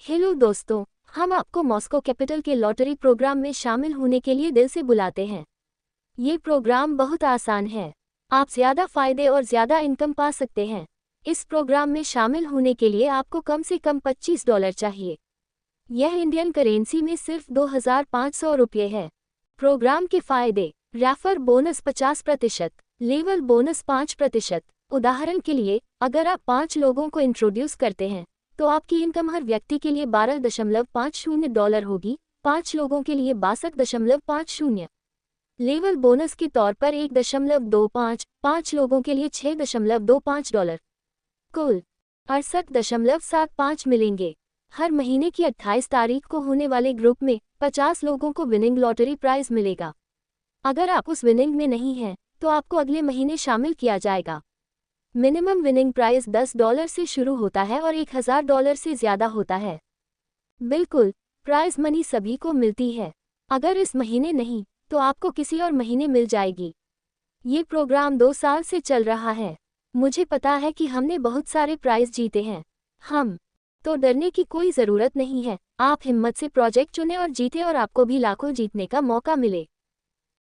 Hello दोस्तों, हम आपको मॉस्को कैपिटल के लॉटरी प्रोग्राम में शामिल होने के लिए दिल से बुलाते हैं। ये प्रोग्राम बहुत आसान है। आप ज़्यादा फायदे और ज़्यादा इनकम पा सकते हैं। इस प्रोग्राम में शामिल होने के लिए आपको कम से कम $25 चाहिए। यह इंडियन करेंसी में सिर्फ 2,500 रुपये है। प्रोग्राम के फायदे: रेफर बोनस 50%, लेवल बोनस 5%। उदाहरण के लिए, अगर आप 5 लोगों को इंट्रोड्यूस करते हैं तो आपकी इनकम हर व्यक्ति के लिए $12.50 होगी, 5 लोगों के लिए 62.50। लेवल बोनस के तौर पर 1.25, 5 लोगों के लिए $6.25। कुल $68.75 मिलेंगे। हर महीने की 28 तारीख को होने वाले ग्रुप में 50 लोगों को विनिंग लॉटरी प्राइज मिलेगा। अगर आप उस विनिंग में नहीं हैं तो आपको अगले महीने शामिल किया जाएगा। मिनिमम विनिंग प्राइस $10 से शुरू होता है और $1,000 से ज़्यादा होता है। बिल्कुल, प्राइज मनी सभी को मिलती है। अगर इस महीने नहीं तो आपको किसी और महीने मिल जाएगी। ये प्रोग्राम 2 साल से चल रहा है। मुझे पता है कि हमने बहुत सारे प्राइज जीते हैं। तो डरने की कोई ज़रूरत नहीं है। आप हिम्मत से प्रोजेक्ट चुनें और जीते और आपको भी लाखों जीतने का मौका मिले।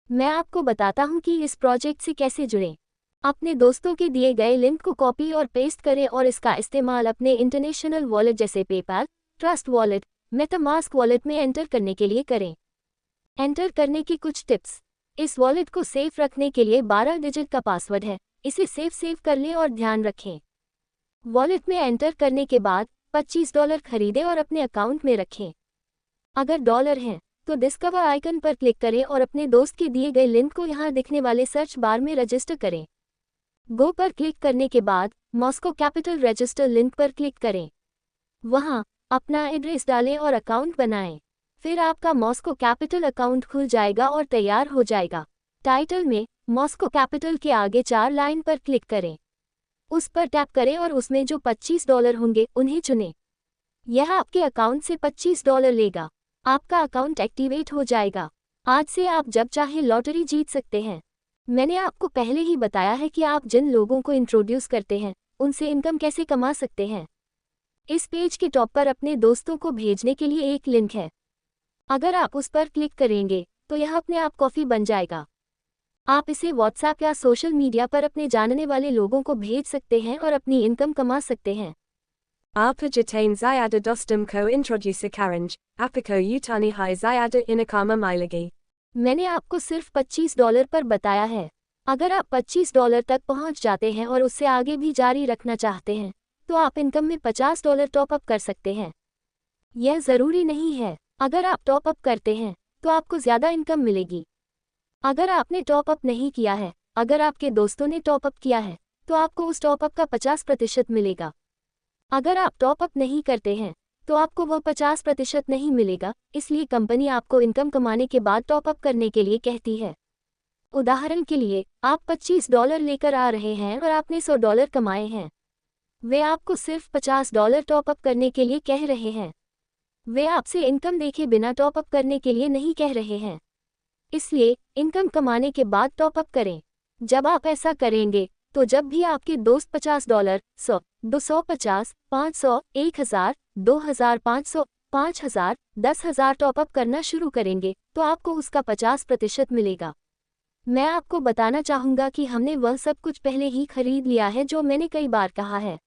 मैं आपको बताता हूँ कि इस प्रोजेक्ट से कैसे जुड़ें। अपने दोस्तों के दिए गए लिंक को कॉपी और पेस्ट करें और इसका इस्तेमाल अपने इंटरनेशनल वॉलेट जैसे PayPal, trust wallet, MetaMask wallet में एंटर करने के लिए करें। एंटर करने की कुछ टिप्स: इस वॉलेट को सेफ रखने के लिए 12 डिजिट का पासवर्ड है। इसे सेव कर लें और ध्यान रखें। वॉलेट में एंटर करने के बाद $25 खरीदें और अपने अकाउंट में रखें। अगर डॉलर हैं तो डिस्कवर आइकन पर क्लिक करें और अपने दोस्त के दिए गए लिंक को यहाँ दिखने वाले सर्च बार में रजिस्टर करें। गो पर क्लिक करने के बाद मॉस्को कैपिटल रजिस्टर लिंक पर क्लिक करें। वहाँ अपना एड्रेस डालें और अकाउंट बनाएं। फिर आपका मॉस्को कैपिटल अकाउंट खुल जाएगा और तैयार हो जाएगा। टाइटल में मॉस्को कैपिटल के आगे 4 लाइन पर क्लिक करें। उस पर टैप करें और उसमें जो $25 होंगे उन्हें चुनें। यह आपके अकाउंट से $25 लेगा। आपका अकाउंट एक्टिवेट हो जाएगा। आज से आप जब चाहे लॉटरी जीत सकते हैं। मैंने आपको पहले ही बताया है कि आप जिन लोगों को इंट्रोड्यूस करते हैं उनसे इनकम कैसे कमा सकते हैं। इस पेज के टॉप पर अपने दोस्तों को भेजने के लिए एक लिंक है। अगर आप उस पर क्लिक करेंगे तो यह अपने आप कॉफी बन जाएगा। आप इसे व्हाट्सएप या सोशल मीडिया पर अपने जानने वाले लोगों को भेज सकते हैं और अपनी इनकम कमा सकते हैं। Arpajitain Zyada Dostum ko introduce Karanj, Apiko Utani Hai Zyada Inakama Milagi. मैंने आपको सिर्फ $25 पर बताया है। अगर आप $25 तक पहुंच जाते हैं और उससे आगे भी जारी रखना चाहते हैं तो आप इनकम में $50 टॉप अप कर सकते हैं। यह ज़रूरी नहीं है। अगर आप टॉप अप करते हैं तो आपको ज़्यादा इनकम मिलेगी। अगर आपने टॉप अप नहीं किया है, अगर आपके दोस्तों ने टॉप अप किया है तो आपको उस टॉप अप का 50% मिलेगा। अगर आप टॉप अप नहीं करते हैं तो आपको वह 50% नहीं मिलेगा। इसलिए कंपनी आपको इनकम कमाने के बाद टॉप अप करने के लिए कहती है। उदाहरण के लिए, आप $25 लेकर आ रहे हैं और आपने $100 कमाए हैं। वे आपको सिर्फ $50 टॉप अप करने के लिए कह रहे हैं। वे आपसे इनकम देखे बिना टॉप अप करने के लिए नहीं कह रहे हैं। इसलिए इनकम कमाने के बाद टॉप अप करें। जब आप ऐसा करेंगे तो जब भी आपके दोस्त $50, 100, 250, 500, 1000, 2500, 5000, 10,000 टॉप अप करना शुरू करेंगे तो आपको उसका 50% मिलेगा। मैं आपको बताना चाहूँगा कि हमने वह सब कुछ पहले ही खरीद लिया है जो मैंने कई बार कहा है।